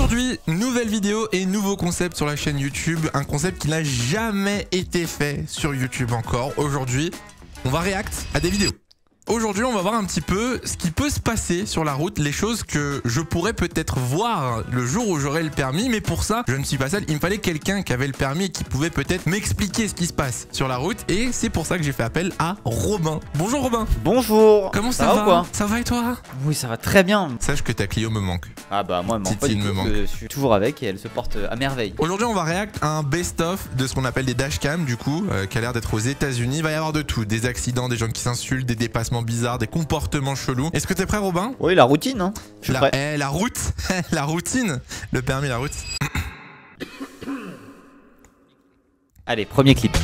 Aujourd'hui, nouvelle vidéo et nouveau concept sur la chaîne YouTube. Un concept qui n'a jamais été fait sur YouTube encore. Aujourd'hui, on va react à des vidéos. Aujourd'hui, on va voir un petit peu ce qui peut se passer sur la route, les choses que je pourrais peut-être voir le jour où j'aurai le permis. Mais pour ça, je ne suis pas seul. Il me fallait quelqu'un qui avait le permis et qui pouvait peut-être m'expliquer ce qui se passe sur la route. Et c'est pour ça que j'ai fait appel à Robin. Bonjour Robin. Bonjour. Comment ça va ou quoi? Ça va et toi? Oui, ça va très bien. Sache que ta Clio me manque. Ah bah moi, elle manque pas du tout, je suis toujours avec et elle se porte à merveille. Aujourd'hui, on va react à un best-of de ce qu'on appelle des dashcams, du coup, qui a l'air d'être aux États-Unis. Il va y avoir de tout, des accidents, des gens qui s'insultent, des dépassements bizarres, des comportements chelous. Est-ce que t'es prêt, Robin? Oui, la routine, hein. Je suis prêt. La route, la routine, le permis, la route. Allez, premier clip.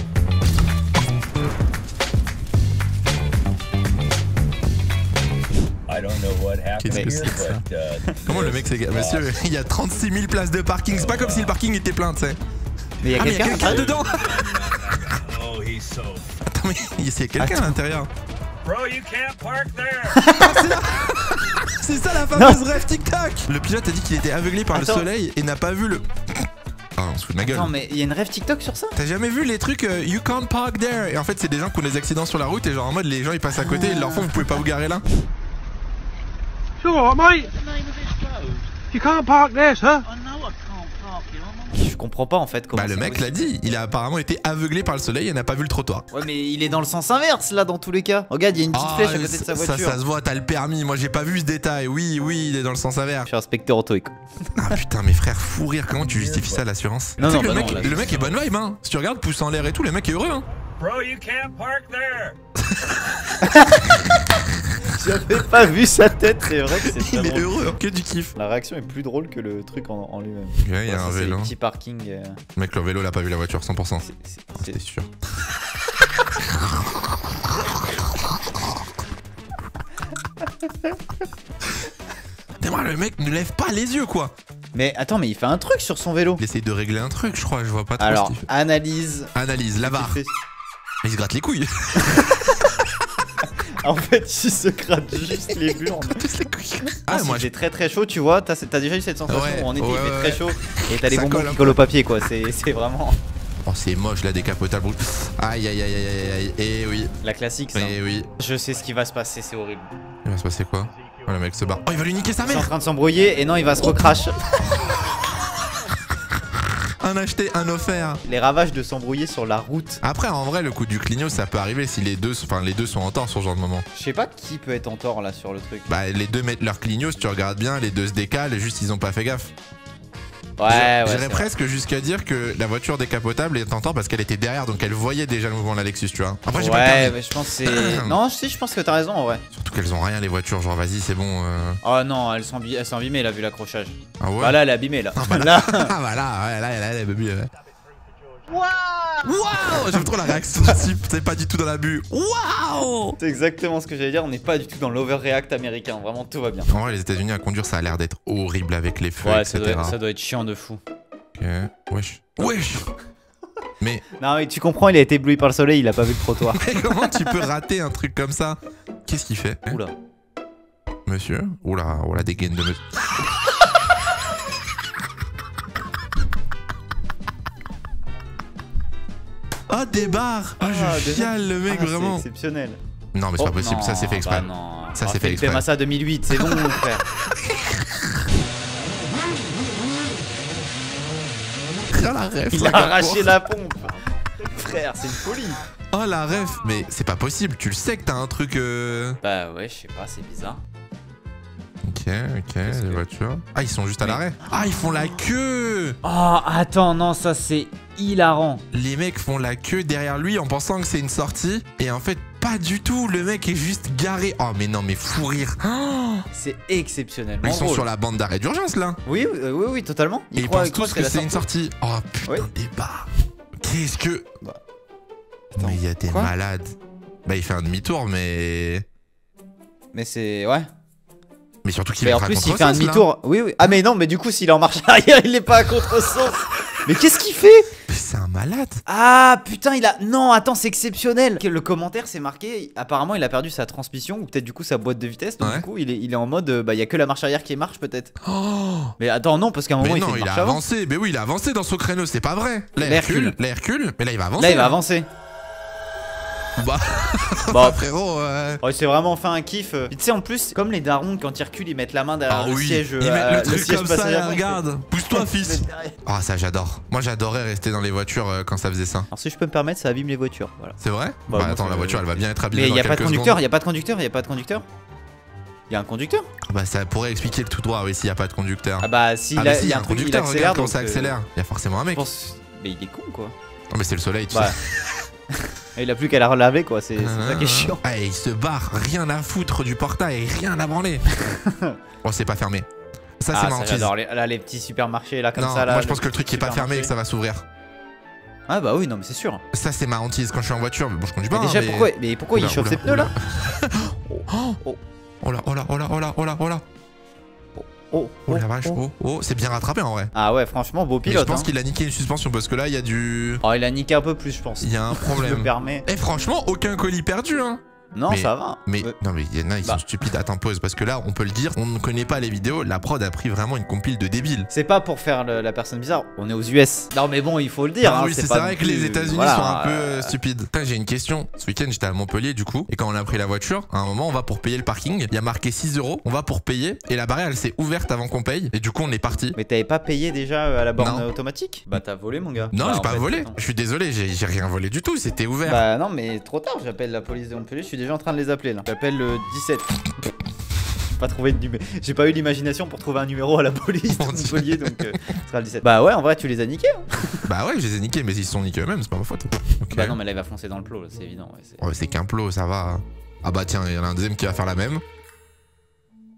Qu'est-ce que c'est que ça? Comment le mec s'est... Monsieur, il y a 36 000 places de parking. C'est pas comme si le parking était plein, tu sais. Mais il y a quelqu'un dedans. Attends, mais il y a quelqu'un à l'intérieur. Bro, you can't park there. C'est ça la fameuse rêve TikTok. Le pilote a dit qu'il était aveuglé par le soleil et n'a pas vu le... Ah, on se fout de ma gueule. Non, mais il y a une rêve TikTok sur ça? T'as jamais vu les trucs you can't park there? Et en fait, c'est des gens qui ont des accidents sur la route et genre en mode les gens ils passent à côté et ils leur font vous pouvez pas vous garer là. Sure, mate. You can't park there, sir. Je comprends pas en fait comment. Bah le mec l'a dit, il a apparemment été aveuglé par le soleil et n'a pas vu le trottoir. Ouais mais il est dans le sens inverse là dans tous les cas. Regarde, il y a une petite flèche à côté de sa voiture. Ça se voit, t'as le permis, moi j'ai pas vu ce détail. Oui, il est dans le sens inverse. Je suis inspecteur auto éco. Ah putain mes frères, fou rire, comment tu justifies ça l'assurance? Non, le mec est bonne vibe hein. Si tu regardes, pouce en l'air et tout, le mec est heureux hein. Bro, you can't park there. J'avais pas vu sa tête, c'est vrai que c'est il est heureux, hein, que du kiff. La réaction est plus drôle que le truc en lui-même. Ouais, il y a un vélo. Petit parking. Mec, le vélo l'a pas vu la voiture, 100%. C'était sûr. Dis-moi, le mec ne lève pas les yeux quoi. Mais attends, mais il fait un truc sur son vélo. Il essaye de régler un truc, je crois, je vois pas trop. Alors, ce qu'il fait. analyse, la barre. Il se gratte les couilles. En fait, il se gratte juste les burnes. Ah, moi j'ai très très chaud, tu vois. T'as déjà eu cette sensation où en été il fait très chaud et t'as les bonbons qui collent au papier, quoi. C'est vraiment. Oh, c'est moche la décapotable. Aïe aïe aïe aïe aïe aïe. Eh oui. La classique, ça. Eh oui. Je sais ce qui va se passer, c'est horrible. Il va se passer quoi? Oh, le mec se barre. Oh, il va lui niquer sa mère. Il est en train de s'embrouiller et non, il va se recrash. Un acheté, un offert. Les ravages de s'embrouiller sur la route. Après, en vrai, le coup du clignot, ça peut arriver si les deux sont en tort sur ce genre de moment. Je sais pas qui peut être en tort là sur le truc. Bah, les deux mettent leur clignot, si tu regardes bien, les deux se décalent et juste ils ont pas fait gaffe. Ouais, j'irais presque jusqu'à dire que la voiture décapotable est en tort parce qu'elle était derrière, donc elle voyait déjà le mouvement de la Lexus, tu vois. Après, j'ai pas ouais, mais je pense que c'est. Non, si, je pense que t'as raison en vrai. Surtout qu'elles ont rien les voitures, genre vas-y, c'est bon. Oh non, elles sont abîmées là, vu l'accrochage. Ah ouais? Bah là, elle est abîmée là. Ah bah là, ah bah là, ouais, là, elle est baby. Waouh! J'aime trop la réaction de type, c'est pas du tout dans l'abus. Waouh! C'est exactement ce que j'allais dire, on n'est pas du tout dans l'overreact américain, vraiment tout va bien. En vrai, les États-Unis à conduire, ça a l'air d'être horrible avec les feux, ouais, etc. Ça doit être chiant de fou. Ok, wesh. Wesh! Mais. Non, mais tu comprends, il a été ébloui par le soleil, il a pas vu le trottoir. Mais comment tu peux rater un truc comme ça? Qu'est-ce qu'il fait? Oula. Monsieur? Oula, oula, des gaines de monsieur. Oh, des barres! Oh, je chiale le mec, vraiment! C'est exceptionnel. Non, mais c'est pas possible, ça c'est fait exprès. Bah non. Ça c'est fait exprès. Felipe Massa 2008, c'est bon, mon frère. Oh, la ref, il a arraché la pompe. Frère, c'est une folie. Oh la ref, mais c'est pas possible, tu le sais que t'as un truc. Bah ouais, je sais pas, c'est bizarre. Ok, les voitures. Ah, ils sont juste à l'arrêt. Ah, ils font la queue. Oh, attends, non, ça c'est hilarant. Les mecs font la queue derrière lui en pensant que c'est une sortie. Et en fait, pas du tout. Le mec est juste garé. Oh, mais non, mais fou rire. Oh, c'est exceptionnel. Ils sont sur la bande d'arrêt d'urgence là. Oui, totalement. Et ils pensent tous que c'est une sortie. Oh putain, des barres. Qu'est-ce que. Mais il y a des malades. Bah, il fait un demi-tour, mais. Mais c'est. Ouais. Mais surtout qu'il est en plus, il fait un demi-tour. Oui. Ah, mais non, mais du coup, s'il est en marche arrière, il est pas à contresens. Mais qu'est-ce qu'il fait? C'est un malade. Ah putain, il a... Non, attends, c'est exceptionnel. Le commentaire, c'est marqué, apparemment, il a perdu sa transmission, ou peut-être du coup sa boîte de vitesse. Donc du coup, il est en mode, bah, il y a que la marche arrière qui marche peut-être. Mais attends, non, parce qu'à un moment, mais il non, fait une marche a avant. avancé. Mais oui, il a avancé dans son créneau, c'est pas vrai. Là, il recule. Mais là, il va avancer. Là, il va avancer. Bah, bon, frérot, ouais, c'est vraiment fait un kiff. Tu sais, en plus, comme les darons, quand ils reculent, ils mettent la main derrière le siège. Ils mettent le truc comme ça, et avant, regarde. Pousse-toi, fils. Ah, ça, j'adore. Moi, j'adorais rester dans les voitures quand ça faisait ça. Alors, si je peux me permettre, ça abîme les voitures. Voilà. C'est vrai? Bah, attends, la voiture, elle va bien être abîmée. Mais il y a pas de conducteur, il y a pas de conducteur, il y a pas de conducteur. Il y a un conducteur? Bah, ça pourrait expliquer le tout droit, oui, s'il y a pas de conducteur. Ah, bah, s'il y a un conducteur, regarde quand ça accélère. Il y a forcément un mec. Mais il est con, quoi. Non, mais c'est le soleil, tu sais. Il a plus qu'à la relaver, quoi, c'est ça qui est chiant. Ah, il se barre, rien à foutre du portail, rien à branler. Bon, c'est pas fermé. Ça, c'est ma hantise. J'adore là, les petits supermarchés, là, comme non, ça. Là, moi, je pense que le truc qui est pas fermé et que ça va s'ouvrir. Ah, bah oui, non, mais c'est sûr. Ça, c'est ma hantise quand je suis en voiture. Bon, je conduis pas. Mais déjà, pourquoi il chauffe ses pneus, là? Oh là, oh là, oh là, oh là, oh là, oh là. Oh la vache, oh, c'est bien rattrapé en vrai. Ah ouais, franchement, beau pilote. Mais je pense qu'il a niqué une suspension parce que là, il y a du. Oh, il a niqué un peu plus, je pense. Il y a un problème. Je me permets. Et franchement, aucun colis perdu, hein. Non, ça va. Mais non, mais il y en a, ils sont stupides. Attends, pause, parce que là, on peut le dire, on ne connaît pas les vidéos. La prod a pris vraiment une compile de débiles. C'est pas pour faire la personne bizarre. On est aux US. Non, mais bon, il faut le dire. Non, hein, oui, c'est vrai que les États-Unis sont un peu stupides. J'ai une question. Ce week-end, j'étais à Montpellier, du coup, et quand on a pris la voiture, à un moment, on va pour payer le parking. Il y a marqué 6 €. On va pour payer, et la barrière, elle s'est ouverte avant qu'on paye. Et du coup, on est parti. Mais t'avais pas payé déjà à la borne automatique? Bah, t'as volé, mon gars. Non, j'ai pas volé. Je suis désolé, j'ai rien volé du tout. C'était ouvert. Bah, non, mais trop tard. J'appelle la police de Montpellier. Je suis déjà en train de les appeler là. J'appelle le 17. Pas trouvé de numéro. J'ai pas eu l'imagination pour trouver un numéro à la police de Montpellier, donc ce sera le 17. Bah ouais, en vrai, tu les as niqués. Hein. Bah ouais, je les ai niqués, mais ils se sont niqués eux-mêmes, c'est pas ma faute. Okay. Bah non, mais là il va foncer dans le plot, c'est évident. Ouais, c'est qu'un plot, ça va. Ah bah tiens, il y en a un deuxième qui va faire la même.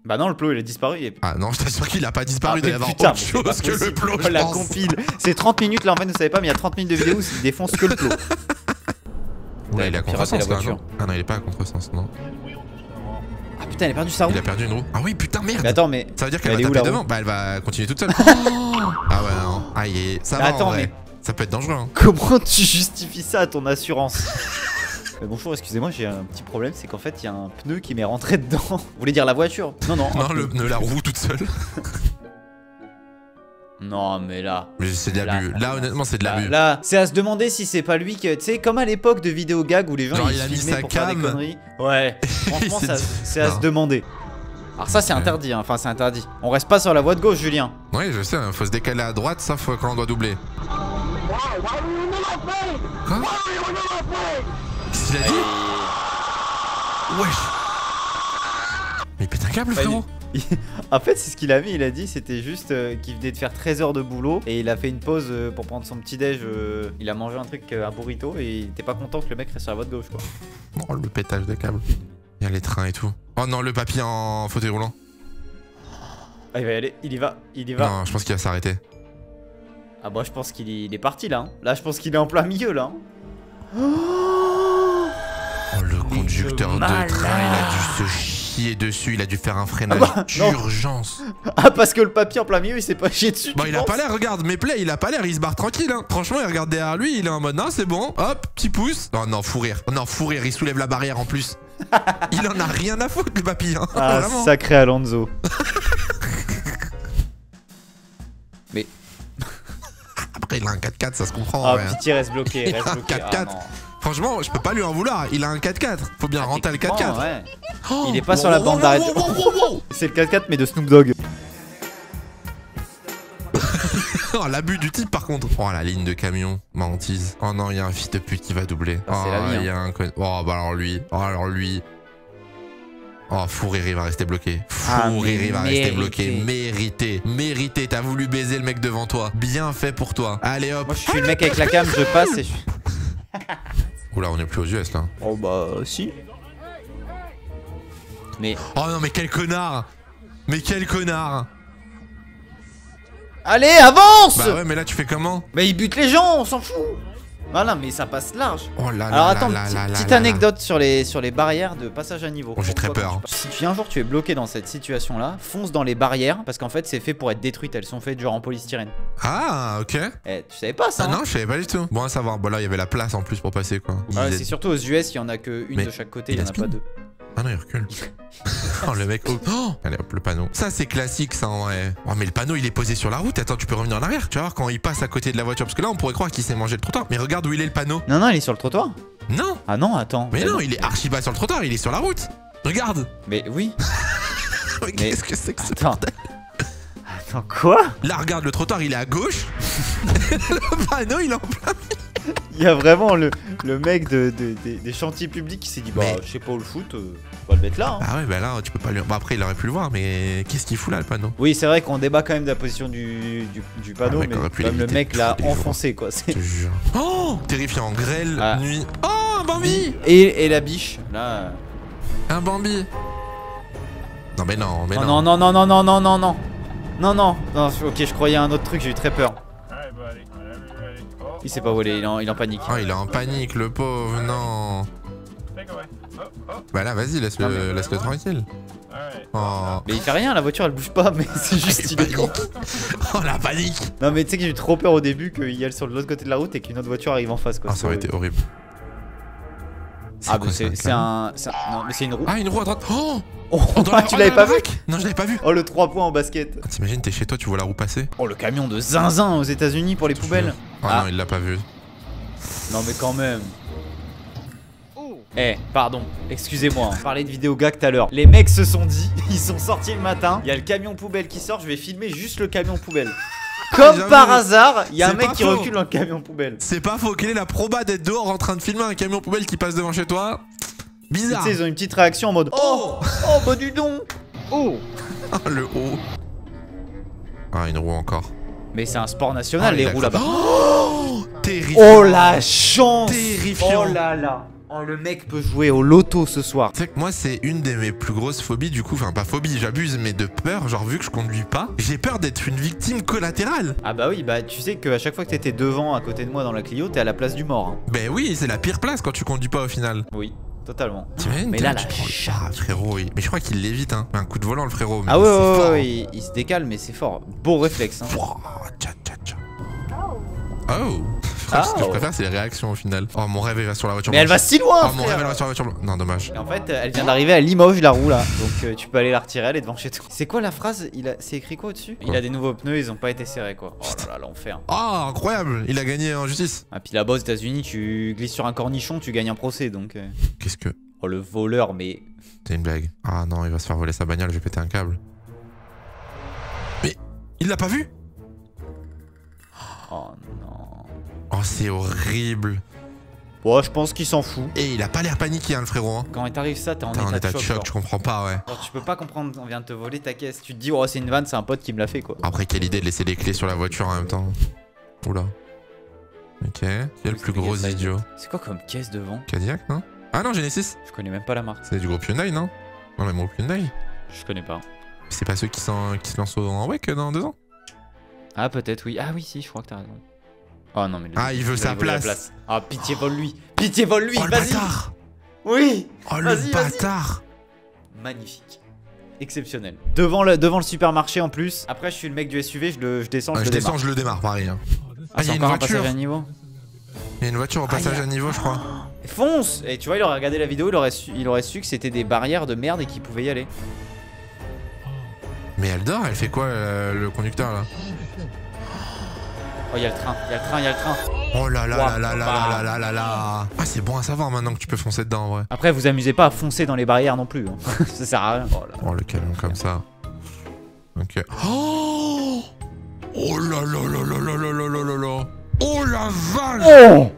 Bah non, le plot il a disparu. Ah non, je t'assure qu'il a pas disparu, il doit y avoir autre chose que le plot. La compile. C'est 30 minutes là, en fait, vous savez pas, mais il y a 30 minutes de vidéo où il défonce que le plot. Ouais, il est à contresens là, non? Ah non, il est pas à contresens, non. Ah putain, elle a perdu sa roue. Il a perdu une roue. Ah oui, putain, merde. Mais attends, mais. Ça veut dire qu'elle va taper devant. Bah, elle va continuer toute seule. Ah ouais, non. Ah, ça va. Attends, mais. Ça peut être dangereux. Hein. Comment tu justifies ça à ton assurance? Bonjour, excusez-moi, j'ai un petit problème, c'est qu'en fait, il y a un pneu qui m'est rentré dedans. Vous voulez dire la voiture? Non, non. Non, le pneu, la roue toute seule. Non, mais là. Mais c'est de l'abus. Là, honnêtement, c'est de l'abus. Là, c'est à se demander si c'est pas lui que. Tu sais, comme à l'époque de vidéo gag où les gens genre, ils a mis sa pour cam. faire des conneries. Ouais. Franchement, c'est à se demander. Alors, ça, c'est interdit. Hein. Enfin, c'est interdit. On reste pas sur la voie de gauche, Julien. Oui, je sais. Faut se décaler à droite, sauf quand on doit doubler. Quoi? Qu'est-ce qu'il a dit? Wesh. Mais il pète un câble, frérot. En fait, c'est ce qu'il a mis. Il a dit c'était juste qu'il venait de faire 13 heures de boulot et il a fait une pause pour prendre son petit déj. Il a mangé un truc, un burrito, et il était pas content que le mec reste sur la voie de gauche, quoi. Oh, le pétage de câble. Il y a les trains et tout. Oh non, le papy en fauteuil roulant. Ah, il va y aller. Il y va. Non, je pense qu'il va s'arrêter. Ah bah, je pense qu'il est parti là. Hein. Là, je pense qu'il est en plein milieu là. Hein. Oh, le conducteur de train, il a dû se chier dessus, il a dû faire un freinage d'urgence. Ah, parce que le papier en plein milieu, il s'est pas chié dessus. Bon, il a pas l'air, regarde, mes plaies, il a pas l'air, il se barre tranquille. Hein. Franchement, il regarde derrière lui, il est en mode non, c'est bon, hop, petit pouce. Oh non, fou rire. Oh non, fou rire, il soulève la barrière en plus. Il en a rien à foutre, le papy. Hein. Ah, sacré Alonso. Mais. Après, il a un 4x4, ça se comprend. Ah, ouais. pitié, reste bloqué. Reste bloqué. 4x4. Ah, franchement, je peux pas lui en vouloir. Il a un 4x4. Faut bien rentrer le 4x4. Ouais. Il est pas sur la bande d'arrêt. C'est le 4x4, mais de Snoop Dogg. Oh, l'abus du type, par contre. Oh, la ligne de camion. Ma hantise. Oh non, il y a un fils de pute qui va doubler. Ah, c'est la vie. Il y a un Oh, bah alors lui. Oh, alors lui. Oh, fou rire, il va rester bloqué. Fou rire, il va rester bloqué. Mérité. Mérité. T'as voulu baiser le mec devant toi. Bien fait pour toi. Allez hop. Moi, je suis le mec avec la cam, je passe et je. Oula, on est plus aux US là. Oh bah, si. Mais. Oh non, mais quel connard. Mais quel connard. Allez, avance. Bah ouais, mais là, tu fais comment? Bah, il bute les gens, on s'en fout. Voilà, mais ça passe large. Oh là là. Alors attends, là là là petite là anecdote sur les barrières de passage à niveau. Oh, j'ai très Pourquoi peur. Si un jour tu es bloqué dans cette situation là, fonce dans les barrières parce qu'en fait c'est fait pour être détruite, elles sont faites genre en polystyrène. Ah, ok. Eh, tu savais pas ça? Ah non, je savais pas du tout. Bon à savoir, bon là il y avait la place en plus pour passer quoi. Ouais, c'est surtout aux US, il y en a que une Mais de chaque côté, il il y en a spin. pas deux. Ah non, il recule. Oh le mec. Oh allez hop, le panneau. Ça c'est classique ça en vrai. Oh mais le panneau il est posé sur la route. Attends, tu peux revenir en arrière. Tu vas voir quand il passe à côté de la voiture. Parce que là on pourrait croire qu'il s'est mangé le trottoir. Mais regarde où il est le panneau. Non, non, il est sur le trottoir. Non. Ah non, attends. Mais non, il est archi bas sur le trottoir. Il est sur la route. Regarde. Mais oui. Mais qu'est-ce que c'est que ce Attends. bordel? Attends, quoi? Là regarde, le trottoir il est à gauche. Le panneau il est en plein. Il y a vraiment le mec des chantiers publics qui s'est dit bah Mais- je sais pas où le foot, on va le mettre là. Hein. Ah ouais, bah là tu peux pas lui. Bah après il aurait pu le voir, mais qu'est-ce qu'il fout là le panneau? Oui, c'est vrai qu'on débat quand même de la position du panneau, Ah, mec, mais aurait pu comme le l'éviter mec l'a tous les jours. enfoncé quoi. Je te jure. Oh terrifiant, grêle, Ah. nuit. Oh un Bambi. Et la biche là. Un Bambi. Non mais non, mais Oh, non. non non non non non non non non non non. Ok, je croyais à un autre truc, j'ai eu très peur. Alright, buddy. Whenever you're ready. Oh, Il sait pas où aller, il est en panique. Oh il est en panique le pauvre, non. take away. Oh, oh. Bah là vas-y, Non, mais- laisse-le tranquille. Alright. Oh. Mais il fait rien, la voiture elle bouge pas, mais c'est juste il est con. Oh la panique. Non mais tu sais que j'ai eu trop peur au début qu'il aille sur l'autre côté de la route et qu'une autre voiture arrive en face quoi. Ah ça aurait été horrible. Ah quoi, bah c'est camion non mais c'est une roue. Ah une roue à droite. Oh, Oh, dans la- tu oh, l'avais dans pas la vu? vague. Non je l'avais pas vu. Oh le 3 points en basket. Ah, t'imagines t'es chez toi, tu vois la roue passer. Oh le camion de zinzin aux États-Unis pour les poubelles. Oh Ah. non il l'a pas vu. Non mais quand même. Eh, pardon, excusez-moi, on parlait de vidéo gag tout à l'heure. Les mecs se sont dit, ils sont sortis le matin, il y a le camion poubelle qui sort, je vais filmer juste le camion poubelle. Comme j'avoue. par hasard, il y a un C'est mec pas qui faux. recule dans le camion poubelle. C'est pas faux, quelle est la proba d'être dehors en train de filmer un camion poubelle qui passe devant chez toi? Tu Bizarre. sais, ils ont une petite réaction en mode oh, oh bah du don. Oh. Le haut. Ah une roue encore. Mais c'est un sport national Oh, les il a roues craqué. là-bas. Oh terrifiant. Oh la chance. Terrifiant. Oh là là. Oh le mec peut jouer au loto ce soir. Tu sais que moi c'est une de mes plus grosses phobies du coup, enfin pas phobie, j'abuse mais de peur, genre vu que je conduis pas, j'ai peur d'être une victime collatérale. Ah bah oui, bah tu sais qu'à chaque fois que t'étais devant à côté de moi dans la Clio, t'es à la place du mort. Hein. Ben oui, c'est la pire place quand tu conduis pas au final. Oui, totalement. T'imagines, Mais là, tu la prends le- chatte. Ah, frérot, oui. Mais je crois qu'il l'évite, hein. Un coup de volant, le frérot. Mais Ah ouais, c'est ouais, fort. ouais, il se décale, mais c'est fort. Beau réflexe. Hein. Wouah, tcha, tcha, tcha. Oh. Ce que je préfère, c'est les réactions au final. Oh, mon rêve, elle va sur la voiture Mais elle va blanche. si loin, Oh, mon rêve, elle frère. va sur la voiture blanche. Non, dommage. Et en fait, elle vient d'arriver à Limoges, la roue là. Donc tu peux aller la retirer, elle est devant chez toi. C'est quoi la phrase? C'est écrit quoi au-dessus? Il a des nouveaux pneus, ils ont pas été serrés quoi. Oh là là, l'enfer. Oh, incroyable. Il a gagné en justice. Ah, puis là-bas aux États-Unis, tu glisses sur un cornichon, tu gagnes un procès donc. Qu'est-ce que. Oh le voleur, mais. C'est une blague. Ah non, il va se faire voler sa bagnole, je vais péter un câble. Mais. Il l'a pas vu? Oh non. Oh, c'est horrible. Bon, je pense qu'il s'en fout. Et il a pas l'air paniqué, hein, le frérot. Hein. Quand il t'arrive ça, t'es en T'es en état de choc, genre. je comprends pas, ouais. Genre, tu peux pas comprendre, on vient de te voler ta caisse. Tu te dis, oh, c'est une vanne, c'est un pote qui me l'a fait quoi. Après, quelle idée de laisser les clés sur la voiture en même temps. Oula. Ok. Qui est le plus gros idiot? C'est quoi comme caisse devant? Cadillac, non? Ah non, Genesis. Je connais même pas la marque. C'est du groupe Hyundai, non? Non, même groupe Hyundai. Je connais pas. C'est pas ceux qui se lancent en WEC dans 2 ans? Ah, peut-être, oui. Ah, oui, si, je crois que t'as raison. Oh non, mais. Ah, il veut sa veut la place. Ah, pitié, vole-lui. Pitié, vole-lui, Oh, le vas-y. bâtard! Oui. Oh, le Vas-y, vas-y. bâtard! Magnifique. Exceptionnel. Devant le supermarché en plus. Après, je suis le mec du SUV, je descends, Ah, je je le descends, démarre. je le démarre, pareil. Hein. Ah, il y c'est a une encore un voiture. passage à niveau. Il y a une voiture au passage il y a- à niveau, je crois. Fonce. Et tu vois, il aurait regardé la vidéo, il aurait su que c'était des barrières de merde et qu'il pouvait y aller. Mais elle dort, elle fait quoi, le conducteur, là? Oh, il y a le train, il y a le train, il y a le train. Oh là là Ouah, là là là bah. là là là là. Ah, c'est bon à savoir maintenant que tu peux foncer dedans, en vrai. Après, vous amusez pas à foncer dans les barrières non plus. Hein. Ça sert à rien. Oh là. Oh, le camion comme ça. Ok. Oh! Oh là là là là là là là là là là. Oh la vache! Oh,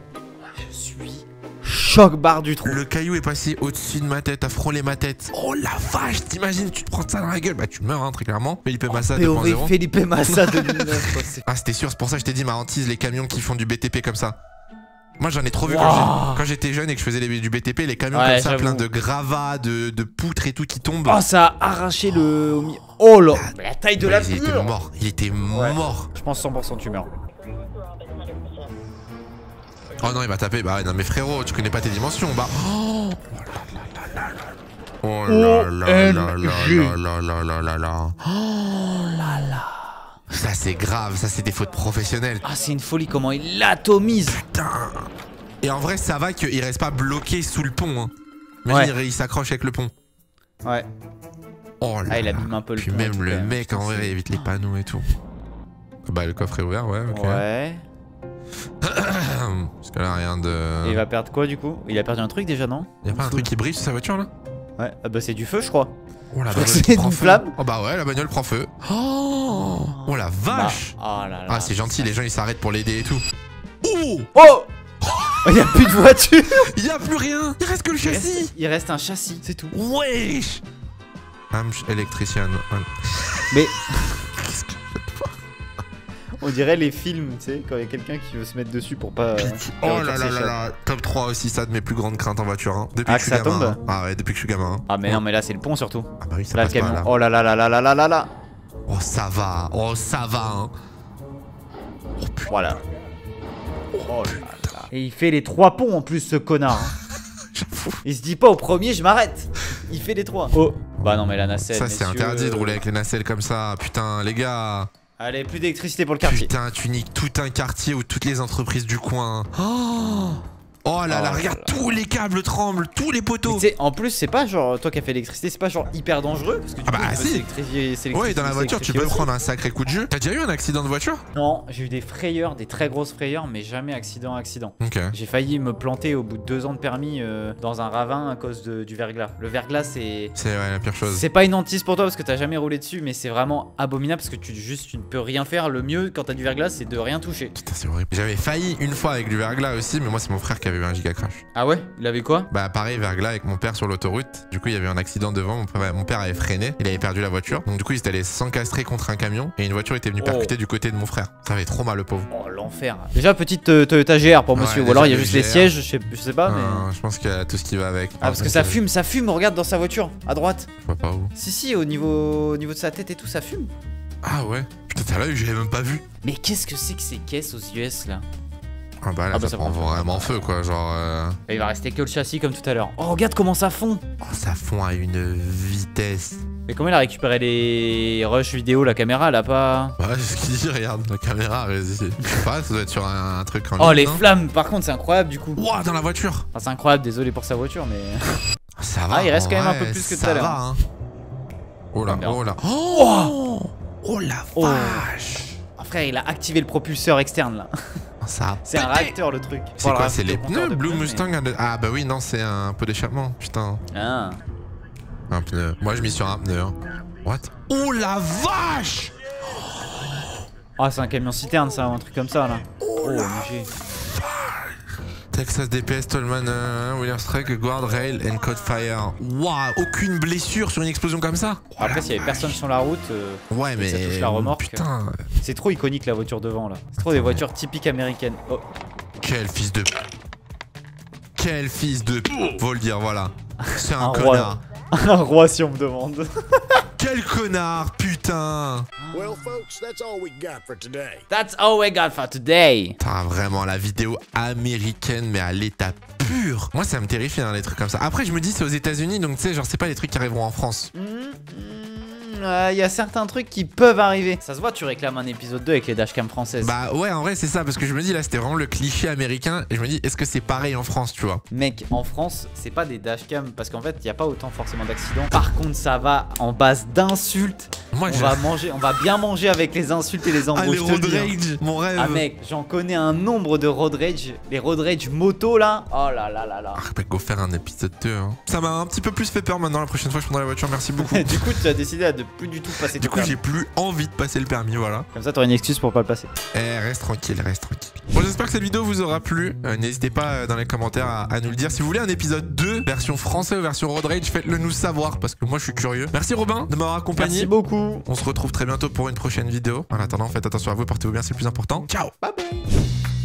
je suis choc barre du trou. Le caillou est passé au-dessus de ma tête, a frôlé ma tête. Oh la vache, t'imagines, tu te prends ça dans la gueule, bah tu meurs, hein, très clairement. Felipe Massa POV 2.0. Felipe Massa 2009. quoi, c'est- Ah, c'était sûr, c'est pour ça que je t'ai dit, ma hantise, les camions qui font du BTP comme ça. Moi, j'en ai trop vu Wow. quand j'étais jeune et que je faisais du BTP, les camions Ouais, comme ça, j'avoue. plein de gravats, de poutres et tout qui tombent. Oh, ça a arraché le. Oh là. La taille de Ouais, la il était mur. mort, il était mort. Je pense 100% tu meurs. Oh non, il va taper. Bah non, mais frérot, tu connais pas tes dimensions. Bah. Oh là là là là là là là là là. Oh là là. Ça c'est grave, ça c'est des fautes professionnelles. Ah, c'est une folie comment il l'atomise. Putain. Et en vrai, ça va qu'il reste pas bloqué sous le pont. Hein. Imagine, il s'accroche avec le pont. Ouais. Oh là. Ah, il abîme un peu le Puis pont. même le mec, en vrai, il évite les panneaux et tout. Bah, le coffre est ouvert, ouais, ok. Ouais. Parce que là, rien de. Et il va perdre quoi du coup? Il a perdu un truc déjà, non? Y'a pas un truc qui brille sur sa voiture là? Ouais, ah bah c'est du feu, je crois. Oh la Je crois que bagnole c'est prend une feu. flamme. Oh bah ouais, la bagnole prend feu. Oh la vache. Bah, oh là là. Ah, c'est gentil, les gens ils s'arrêtent pour l'aider et tout. Oh. Oh. Il y a plus de voiture. Il y a plus rien. Il reste que le châssis. Il reste un châssis, c'est tout. Wesh. Amch électricien. Mais on dirait les films, tu sais, quand il y a quelqu'un qui veut se mettre dessus pour pas. Oh là là là là. Top 3 aussi, ça de mes plus grandes craintes en voiture. Hein. Depuis Ah, que je que suis ça gamin. tombe. Hein. Ah ouais, depuis que je suis gamin. Hein. Ah mais non, mais là c'est le pont surtout. Ah bah oui, ça Là le passe pas camion. là. Oh là là là là là là là là. Oh ça va. Oh ça va. Hein. Oh putain. Voilà. Oh là là. Et il fait les 3 ponts en plus, ce connard. Hein. Il se dit pas au premier, je m'arrête. Il fait les 3. Oh. Bah non, mais la nacelle. Ça c'est interdit de rouler avec les nacelles comme ça. Putain, les gars. Allez, plus d'électricité pour le quartier. Putain, tu niques tout un quartier ou toutes les entreprises du coin. Oh là là, Oh regarde, là là. tous les câbles tremblent, tous les poteaux. Tu sais, en plus, c'est pas genre, toi qui as fait l'électricité, c'est pas genre hyper dangereux. Parce que du Ah coup, bah, il peut si. s'électrifier. Ouais, dans la voiture, tu peux aussi. prendre un sacré coup de jeu. T'as déjà eu un accident de voiture? Non, j'ai eu des frayeurs, des très grosses frayeurs, mais jamais accident. Ok. J'ai failli me planter au bout de 2 ans de permis dans un ravin à cause du verglas. Le verglas, c'est. C'est ouais, la pire chose. C'est pas une hantise pour toi parce que t'as jamais roulé dessus, mais c'est vraiment abominable parce que tu ne peux rien faire. Le mieux quand t'as du verglas, c'est de rien toucher. Putain, c'est horrible. J'avais failli une fois avec du verglas aussi, mais moi, c'est mon frère qui avait eu un giga crash. Ah ouais? Il avait quoi? Bah, pareil, verglas avec mon père sur l'autoroute. Du coup, il y avait un accident devant. Mon père avait freiné. Il avait perdu la voiture. Donc, du coup, il s'était allé s'encastrer contre un camion. Et une voiture était venue percuter du côté de mon frère. Ça avait trop mal, le pauvre. Oh l'enfer. Déjà, petite Toyota GR pour monsieur. Ouais, Ou alors il y a déjà, juste les GR. sièges, je sais pas, mais. Je pense qu'il y a tout ce qui va avec. Ah, parce que ça fume, regarde dans sa voiture, à droite. Je vois pas où. Si, au niveau de sa tête et tout, ça fume. Ah ouais. Putain, t'as l'œil, j'avais même pas vu. Mais qu'est-ce que c'est que ces caisses aux US là? Ah bah là, Ah bah, ça prend vraiment feu, quoi. Genre. Et il va rester que le châssis comme tout à l'heure. Oh, regarde comment ça fond! Oh, ça fond à une vitesse. Mais comment il a récupéré les rushs vidéo, la caméra, elle a pas. Ouais, c'est ce qu'il dit, regarde, la caméra, je sais pas, ça doit être sur un truc en Oh, ligne, les non? flammes, par contre, c'est incroyable du coup. Ouah, dans la voiture. Enfin, c'est incroyable, désolé pour sa voiture, mais. Ça va. Ah, il reste en quand même un vrai, peu plus que tout ça à l'heure. va, hein. Oh là, Ah, merde. oh là. Oh, oh la Oh. vache. Oh, frère, il a activé le propulseur externe là. Ça a C'est un pété. réacteur le truc. C'est Bon, quoi, alors, c'est les le compteur pneus de Blue pneus, mais- Mustang Ah bah oui, non, c'est un pot d'échappement, putain. Ah. Un pneu. Moi, je mis sur un pneu, hein. What? Oh la vache. Ah, c'est un camion citerne, ça, un truc comme ça là. Oh, MG. Texas DPS, Tolman, Williams Strike, Guard Rail and Code Fire. Waouh, aucune blessure sur une explosion comme ça. Après, s'il y avait personne sur la route, Ouais, mais ça touche la remorque. putain, c'est trop iconique la voiture devant là. C'est trop des voitures typiques américaines. Oh. quel fils de... Quel fils de... Faut le dire, voilà. C'est un Un connard. Un roi si on me demande. Quel connard, putain. Well, folks, that's all we got for today. That's all we got for today. Putain, vraiment, la vidéo américaine, mais à l'état pur. Moi, ça me terrifie, hein, les trucs comme ça. Après, je me dis, c'est aux États-Unis, donc tu sais, genre, c'est pas les trucs qui arriveront en France. Il y a certains trucs qui peuvent arriver. Ça se voit, tu réclames un épisode 2 avec les dashcams françaises. Bah ouais, en vrai, c'est ça, parce que je me dis, là, c'était vraiment le cliché américain, et je me dis, est-ce que c'est pareil en France, tu vois? Mec, en France, c'est pas des dashcams parce qu'en fait, il y a pas autant forcément d'accidents. Par contre, ça va en base d'insultes. Moi, On va bien manger avec les insultes et les Ah, embrouilles. les je te road le dis, hein. rage, mon rêve. Ah mec, j'en connais un nombre de road rage. Les road rage moto là. Oh là là là là. Ah, bah, go faire un épisode 2, hein. Ça m'a un petit peu plus fait peur maintenant, la prochaine fois que je prendrai la voiture, merci beaucoup. Du coup, tu as décidé de plus du tout passer Du ton coup, permis. j'ai plus envie de passer le permis, voilà. Comme ça, t'aurais une excuse pour pas le passer. Eh, reste tranquille, reste tranquille. Bon, j'espère que cette vidéo vous aura plu. N'hésitez pas dans les commentaires à nous le dire. Si vous voulez un épisode 2, version français ou version road rage, faites-le nous savoir parce que moi je suis curieux. Merci Robin de m'avoir accompagné. Merci beaucoup. On se retrouve très bientôt pour une prochaine vidéo. En attendant, faites attention à vous, portez-vous bien, c'est le plus important. Ciao. Bye bye.